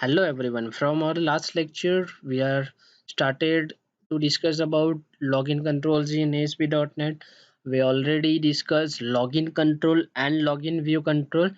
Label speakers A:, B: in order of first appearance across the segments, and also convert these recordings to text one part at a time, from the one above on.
A: Hello everyone. From our last lecture, we are started to discuss about login controls in ASP.NET. We already discussed login control and login view control.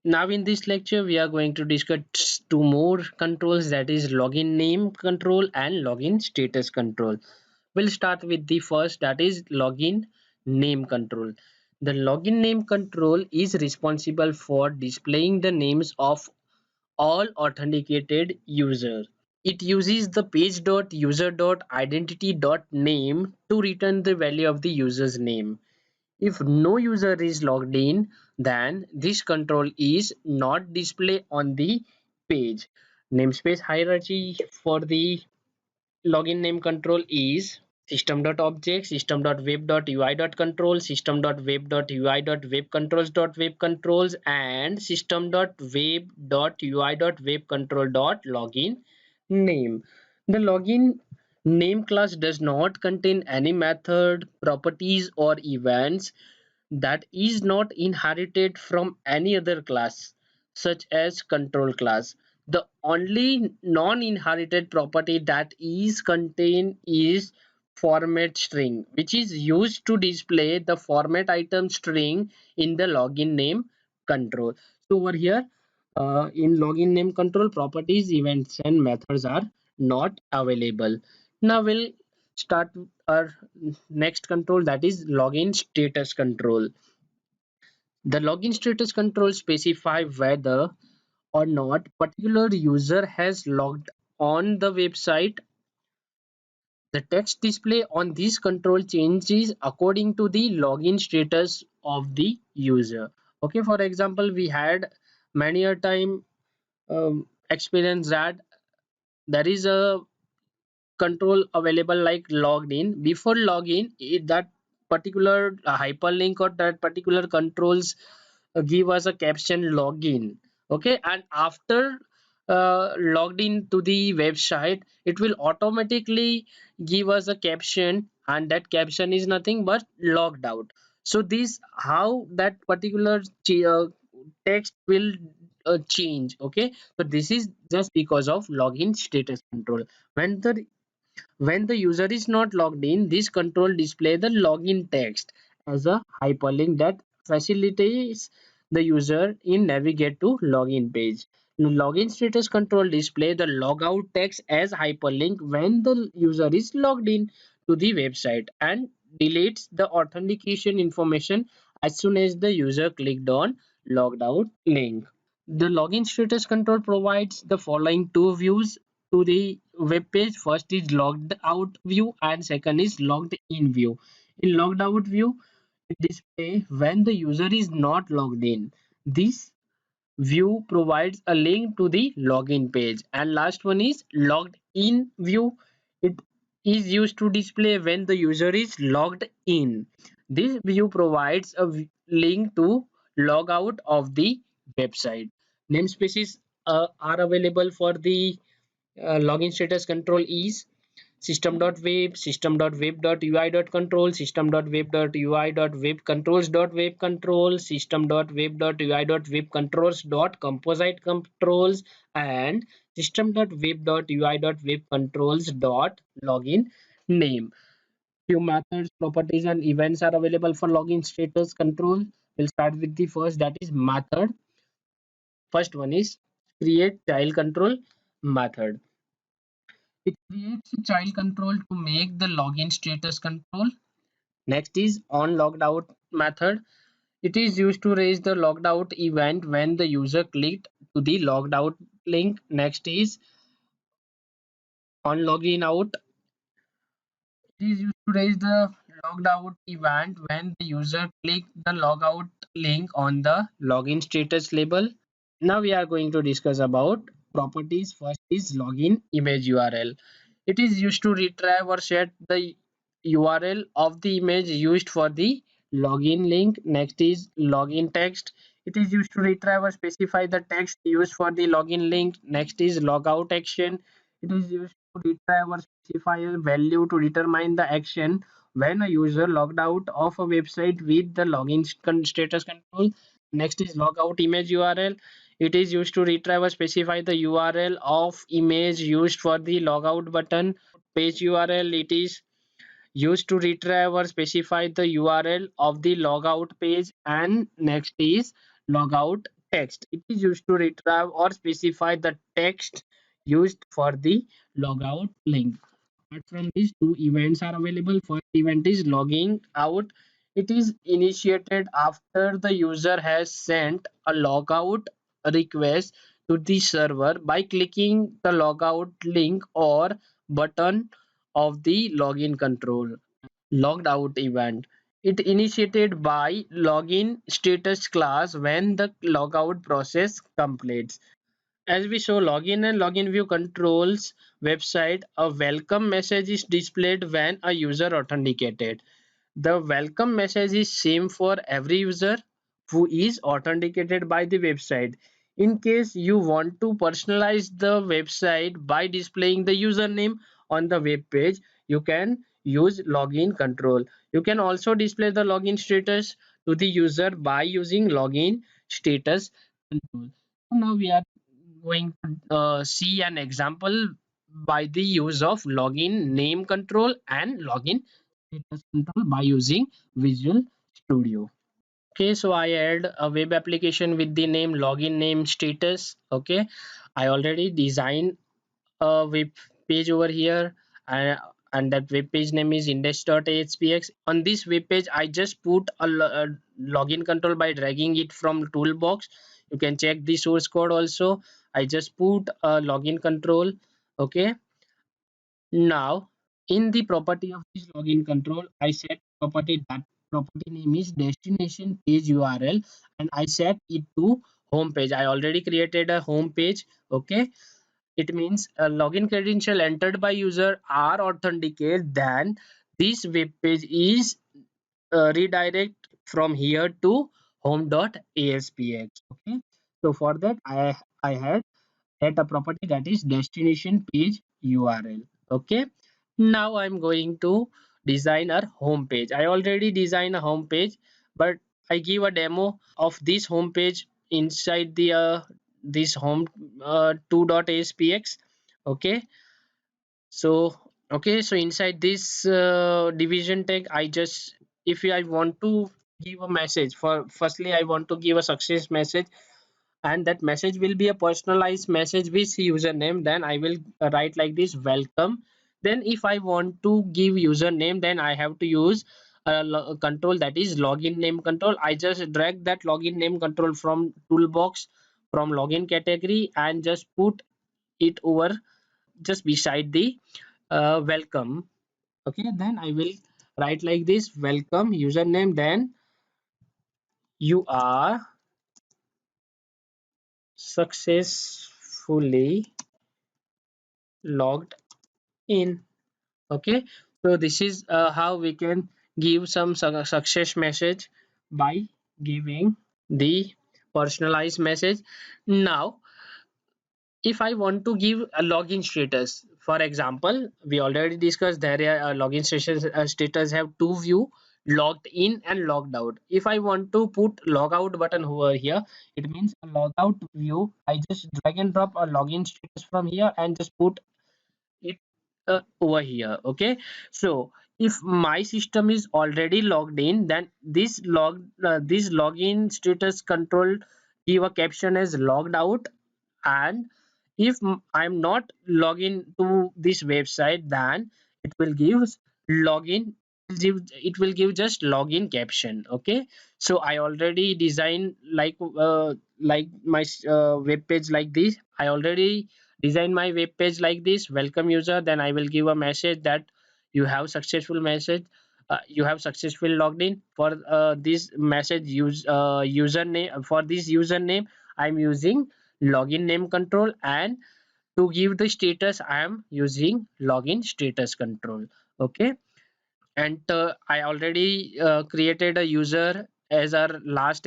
A: Now in this lecture, we are going to discuss two more controls, that is login name control and login status control. We'll start with the first, that is login name control. The login name control is responsible for displaying the names of all authenticated users. It uses the page.user.identity.name to return the value of the user's name. If no user is logged in, then this control is not displayed on the page. Namespace hierarchy for the login name control is system.object, system.web.ui.control, system.web.ui.webcontrols.webcontrols, and system.web.ui.webcontrol.login name. The login name class does not contain any method, properties, or events that is not inherited from any other class, such as control class. The only non-inherited property that is contained is format string, which is used to display the format item string in the login name control. So over here, in login name control, properties, events, and methods are not available. Now we'll start our next control, that is login status control. The login status control specify whether or not particular user has logged on the website. The text display on this control changes according to the login status of the user. Okay, for example, we had many a time experience that there is a control available like logged in. Before login, that particular hyperlink or that particular controls give us a caption login. Okay, and after logged in to the website, it will automatically give us a caption, and that caption is nothing but logged out. So this how that particular text will change. Okay, so this is just because of login status control. When the user is not logged in, this control display the login text as a hyperlink that facilitates the user in navigate to login page. Login status control display the logout text as hyperlink when the user is logged in to the website and deletes the authentication information as soon as the user clicked on logged out link. The login status control provides the following two views to the web page. First is logged out view and second is logged in view. In logged out view, it displays when the user is not logged in. This view provides a link to the login page. And last one is logged in view. It is used to display when the user is logged in. This view provides a link to log out of the website. Namespaces are available for the login status control is system.web, system.web.ui.control, system.web.ui.webcontrols.webcontrol, system.web.ui.webcontrols.composite controls, and system.web.ui.webcontrols.login name. Few methods, properties, and events are available for login status control. We'll start with the first, that is method. First one is create child control method. It creates a child control to make the login status control. Next is on logged out method. It is used to raise the logged out event when the user clicked to the logged out link. Next is on login out. It is used to raise the logged out event when the user clicked the logout link on the login status label. Now we are going to discuss about properties. First is login image URL. It is used to retrieve or set the URL of the image used for the login link. Next is login text. It is used to retrieve or specify the text used for the login link. Next is logout action. It is used to retrieve or specify a value to determine the action when a user logged out of a website with the login status control. Next is logout image URL. It is used to retrieve or specify the URL of image used for the logout button. Page URL, it is used to retrieve or specify the URL of the logout page. And next is logout text. It is used to retrieve or specify the text used for the logout link. Apart from these, two events are available. First event is logging out. It is initiated after the user has sent a logout request to the server by clicking the logout link or button of the login control. Logged out event. It initiated by login status class when the logout process completes. As we saw, login and login view controls website. A welcome message is displayed when a user authenticated. The welcome message is same for every user who is authenticated by the website. In case you want to personalize the website by displaying the username on the web page, you can use login control. You can also display the login status to the user by using login status control. Now we are going to see an example by the use of login name control and login status control by using Visual Studio. Okay, so I add a web application with the name login name status. Okay, I already designed a web page over here, and, and that web page name is index.aspx. On this web page, I just put a login control by dragging it from toolbox. You can check the source code also. I just put a login control. Okay, now, in the property of this login control, I set property that property name is destination page URL, and I set it to home page. I already created a home page. Okay, it means a login credential entered by user are authenticated. Then this web page is redirect from here to home.aspx. Okay, so for that I had set a property that is destination page URL. Okay, now I'm going to design our home page. I already designed a home page, but I give a demo of this home page inside the this home 2.aspx. Okay, so so inside this division tag, I just, if I want to give a message, for firstly I want to give a success message, and that message will be a personalized message with username. Then I will write like this, welcome. Then if I want to give username, then I have to use a control that is login name control. I just drag that login name control from toolbox from login category and just put it over just beside the welcome. Okay, then I will write like this, welcome username, then you are successfully logged in. Okay, so this is how we can give some success message by giving the personalized message. Now if I want to give a login status, for example, we already discussed there are login status have two view, logged in and logged out. If I want to put logout button over here, it means a logout view. I just drag and drop a login status from here and just put it over here. Okay, so if my system is already logged in, then this login status control give a caption as logged out. And if I'm not logging to this website, then it will give login, it will give just login caption. Okay, so I already designed like my web page like this. I already designed my web page like this, welcome user. Then I will give a message that you have successful message, you have successfully logged in. For this message username, for this username I'm using login name control, and to give the status I am using login status control. Okay, and I already created a user as our last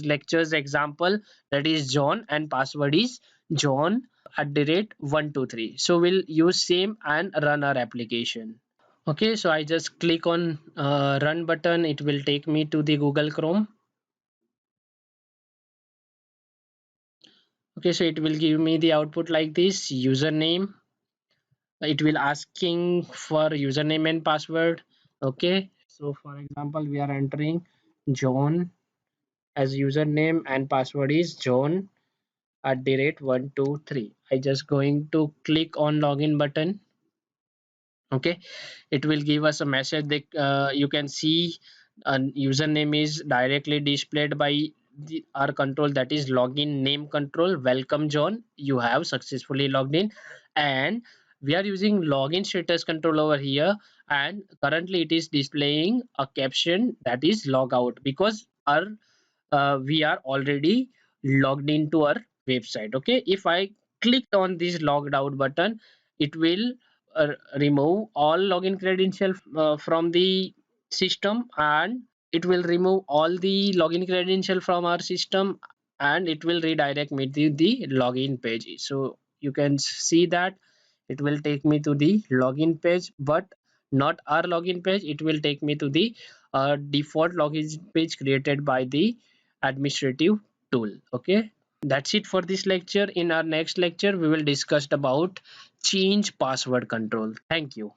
A: lecture's example, that is John, and password is John @123. So we'll use same and run our application. Okay, so I just click on run button. It will take me to the Google Chrome. Okay, so it will give me the output like this: username. It will asking for username and password. Okay, so for example, we are entering John as username and password is John at the rate 123. I just going to click on login button. Okay, it will give us a message that you can see a username is directly displayed by our control, that is login name control. Welcome John, you have successfully logged in. And we are using login status control over here, and currently it is displaying a caption that is log out, because our we are already logged into our website. Okay, if I clicked on this logged out button, it will remove all login credential from the system, and it will remove all the login credential from our system, and it will redirect me to the login page. So you can see that it will take me to the login page, but not our login page. It will take me to the default login page created by the administrative tool. Okay, that's it for this lecture. In our next lecture we will discuss about change password control. Thank you.